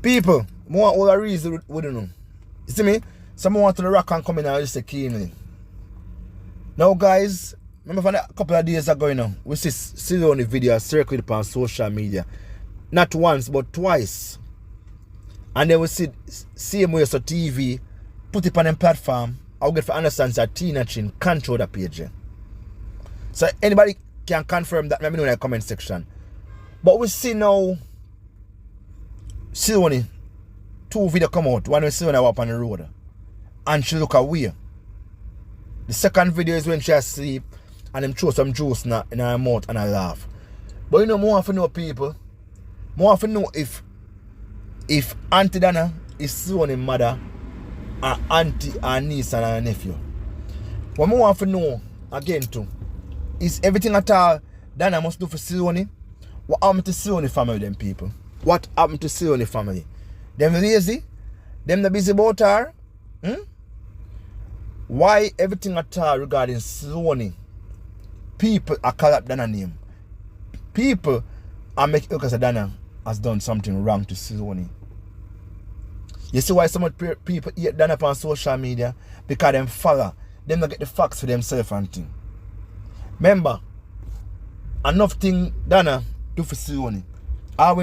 People, more all the reason we don't know. You see me? Someone want to the rock and come in and just say keenly. Now guys, remember from a couple of days ago, we see on the video circulated on social media. Not once, but twice. And then we see same way so TV, put it on them platform, I'll get for understand that Tina Chin control the page. So anybody can confirm that, let me know in the comment section. But we see now, Solanie, 2 videos come out, one we see when I walk on the road. And she look away. The second video is when she asleep and them throw some juice in her mouth and I laugh. But more often know people, more often know if Aunty Donna is Solani's mother, her auntie, her niece and her nephew. What more often know again too is everything at all Donna must do for Solanie. What happened to Solanie family, them people? What happened to Solanie family? Them lazy? Them the busy about her? Why everything at all regarding Solanie? People are call up Donna name. People are making look as Donna has done something wrong to Solanie. You see why some people hate Donna on social media? Because them follow. Them not get the facts for themselves and thing. Remember, enough thing Donna do for Solanie. How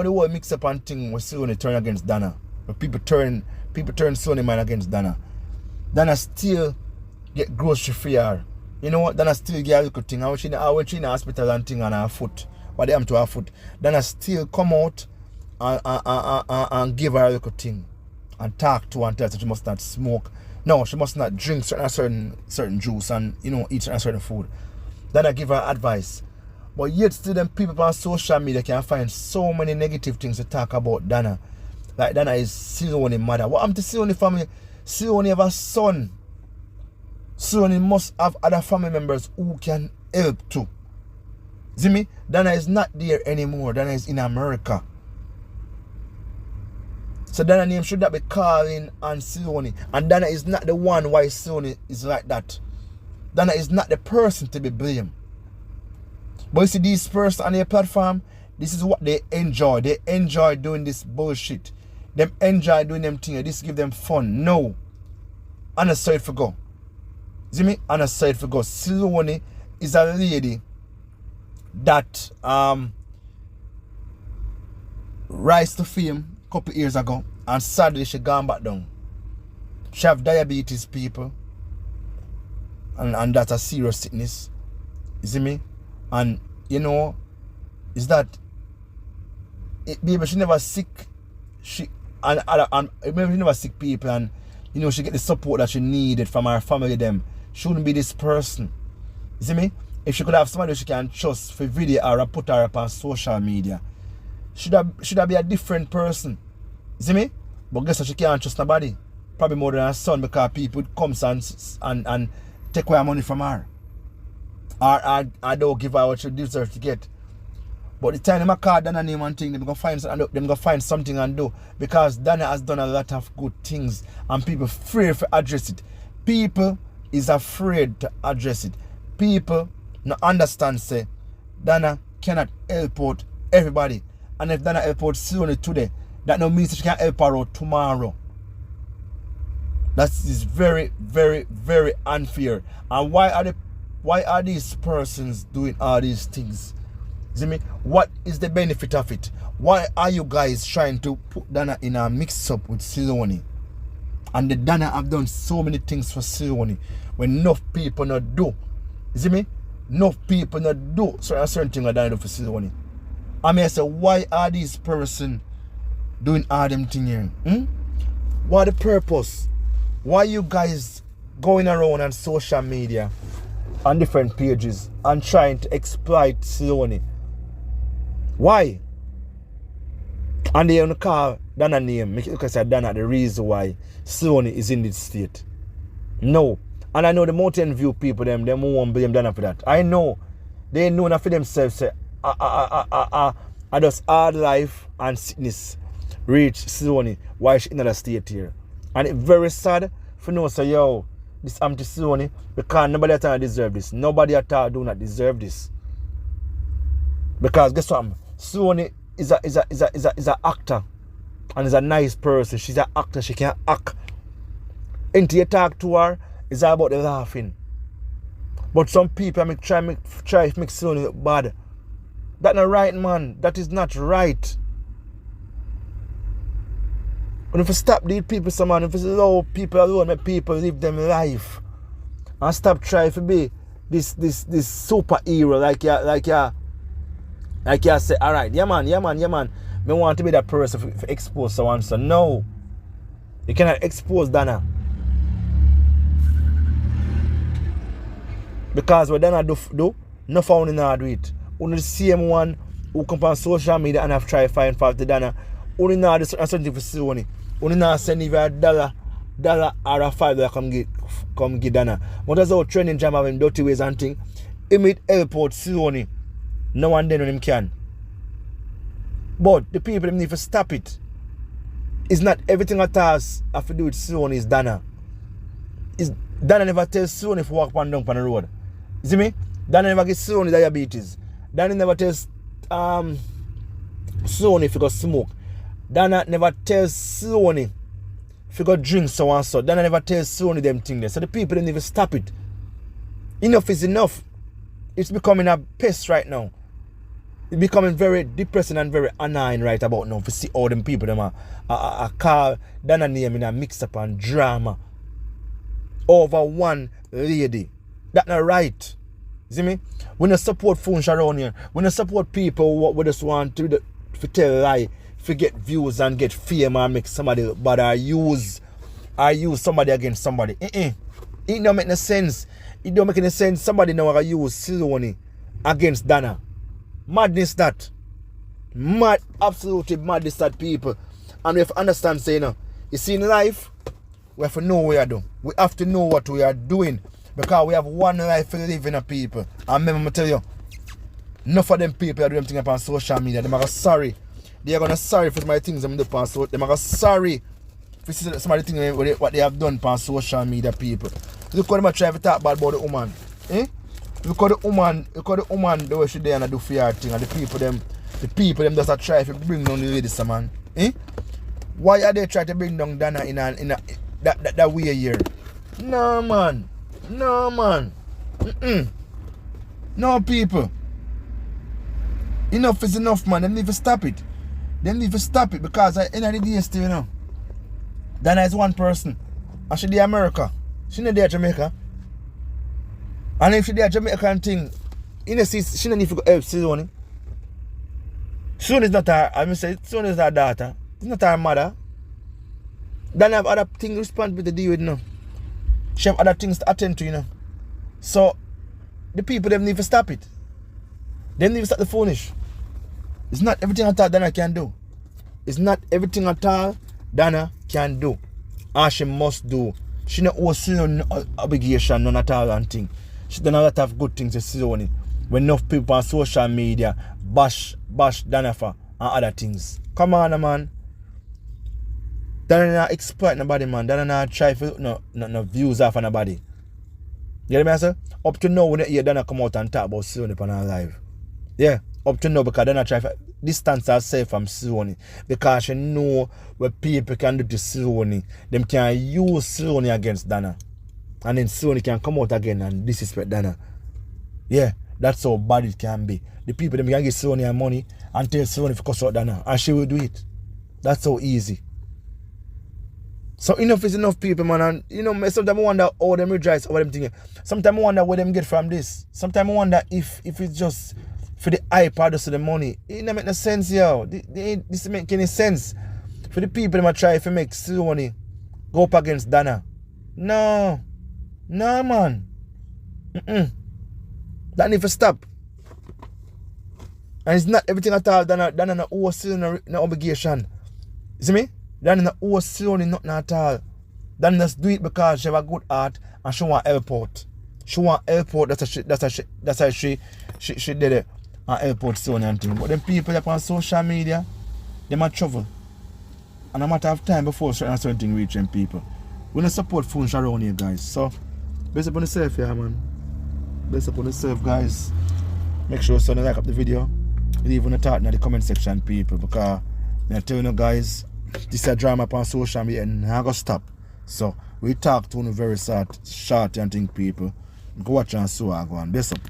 the world mix up and thing when Solanie turn against Donna. When people turn Solanie man against Donna. Donna still get grocery free her. You know what? Donna still get a little thing. When she in the hospital and thing on her foot. What they am to her foot. Donna still come out and give her a little thing. And talk to her and tell her she must not smoke. No, she must not drink certain juice and eat certain food. Donna give her advice. But yet still them people on social media can find so many negative things to talk about Donna. Like Donna is Solani's mother. What happened to Solanie family? Solanie have a son. Solanie must have other family members who can help too. See me? Donna is not there anymore. Donna is in America. So Donna name should not be calling on Solanie. And Donna is not the one why Solanie is like that. Donna is not the person to be blamed. But you see these persons on their platform, this is what they enjoy. They enjoy doing this bullshit. Them enjoy doing them things. This give them fun. No. On a side for go. See me? On a side for go. Solanie is a lady that rise to fame a couple years ago. And sadly she gone back down. She have diabetes, people. And that's a serious sickness. You see me? And is that maybe she never sick. Maybe she never sick people, and she get the support that she needed from her family. Them she wouldn't be this person. You see me? If she could have somebody she can trust for video or put her up on social media, should have be a different person. You see me? But guess what? She can't trust nobody. Probably more than her son, because people comes and take away her money from her. Or I don't give her what she deserves to get. But the time them call Donna name and thing, them gonna find something and do. Because Donna has done a lot of good things and people afraid to address it. People is afraid to address it. People no understand say Donna cannot help out everybody. And if Donna help out Solanie today, that no means she can help her out tomorrow. That is very, very, very unfair. And why are these persons doing all these things? See me? What is the benefit of it? Why are you guys trying to put Donna in a mix-up with Solanie? And the Donna have done so many things for Solanie when enough people not do. You see me? Enough people not do certain things that Donna do for Solanie. I mean, I say, why are these persons doing all them things here? What the purpose? Why you guys going around on social media on different pages and trying to exploit Solanie? Why? And they on the call Donna name, make it look like Donna the reason why Solanie is in this state. No. And I know the Mountain View people, them won't blame Donna for that. I know. They know enough for themselves say, I just hard life and sickness reach Solanie why she in another state here. And it's very sad for no say, yo, this Aunty Solanie, because nobody at all deserve this. Nobody at all do not deserve this. Because guess what? Solanie is a actor. and is a nice person. She's an actor, she can act. Until you talk to her, it's all about the laughing. But some people try to make Solanie look bad. That's not right, man. That is not right. When if you stop these people, some man, if you allow people alone, make people live them life. And stop trying to be this superhero like you say, alright, yeah man. Me want to be that person for expose someone. So no. You cannot expose Donna. Because what Donna do, no found in her do it. Only the same one who come on social media and have tried to find fault to Donna. Only now do something for Solanie. Only now send even $1 or a $5 come get Donna. But that's how trending jam have him dirty ways and thing. He meet help out Solanie. No one then when him can. But the people them need to stop it. It's not everything at all have to do with Solanie is Donna. Donna never tells Solanie to walk down on the road. You see me? Donna never gets Solanie diabetes. Donna never tells Solanie if you go smoke. Donna never tells Solanie if you go drink so and so. Donna never tells Solanie them things there. So the people they need to stop it. Enough is enough. It's becoming a pest right now. It's becoming very depressing and very annoying right about now to see all them people them are call Donna name in a mix up and drama over one lady. That's not right. See me? We don't support phones around here. We don't support people who just want to tell a lie, to get views and get fame and make somebody look bad or use somebody against somebody. It don't make no sense. It don't make any sense. Somebody now gonna use Solanie against Donna. Madness that. Mad, absolutely madness that people. And we have to understand, say, you see in life, we have to know what we are doing. We have to know what we are doing. Because we have one life to live in, people. And remember, I tell you, enough of them people are doing things on social media. They are sorry. They are going to sorry for my things them do on social media. They are sorry for some of the things what they have done on social media, people. Look how they try to talk bad about the woman. Look how the woman the way she there and do for her thing. And the people them just try to bring down the ladies, man. Why are they trying to bring down Donna in that way here? No, man. No, man. No, people. Enough is enough, man. They need to stop it. They need to stop it because at the end of the day, still, Donna is one person. And she there America. She not there Jamaica. And if she there Jamaican thing, she don't need to go help Solanie. Solanie is not her, Solanie is her daughter. It's not her mother. Donna have other things responsible to deal with, She have other things to attend to, So, the people, them need to stop it. They need to stop the foolish. It's not everything at all Donna can do. It's not everything at all Donna can do. And she must do. She not owe no obligation, none at all and thing. She done a lot of good things to Solanie. When enough people on social media bash Donna for and other things. Come on, man. Donna not exploit nobody, man. Donna not try for no views off of nobody. You hear me, sir? Up to now, when you hear Donna come out and talk about Solanie on her live. Yeah, up to now, because Donna try to distance herself from Solanie. Because she know what people can do to Solanie. Them can use Solanie against Donna. And then Solanie can come out again and disrespect Donna. Yeah, that's how bad it can be. The people them can give Solanie money and tell Solanie to cuss out Donna. And she will do it. That's so easy. So enough is enough, people, man. And sometimes I wonder how them rejoice over them things. Sometimes I wonder where them get from this. Sometimes I wonder if it's just for the hype or just the money. It don't make no sense, yo. This don't make any sense. For the people that try to make Solanie go up against Donna. No, man. That need to stop. And it's not everything at all. Donna no owe Solanie no obligation. You see me? Donna no owe Solanie nothing at all. Donna just do it because she have a good heart and she want help out. She want help out. That's how she did it and help out Solanie and thing. But them people up on social media, they might trouble. And a matter of time before certain thing reach them people. We don't support phones around here, guys. So, best upon yourself, yeah, man. Best upon yourself, guys. Make sure you like up the video. Leave a thought in the comment section, people. Because, I tell you, guys, this a drama upon social media and not gonna stop. So we talk to you very short and think people. Go watch and so I go on. Best up.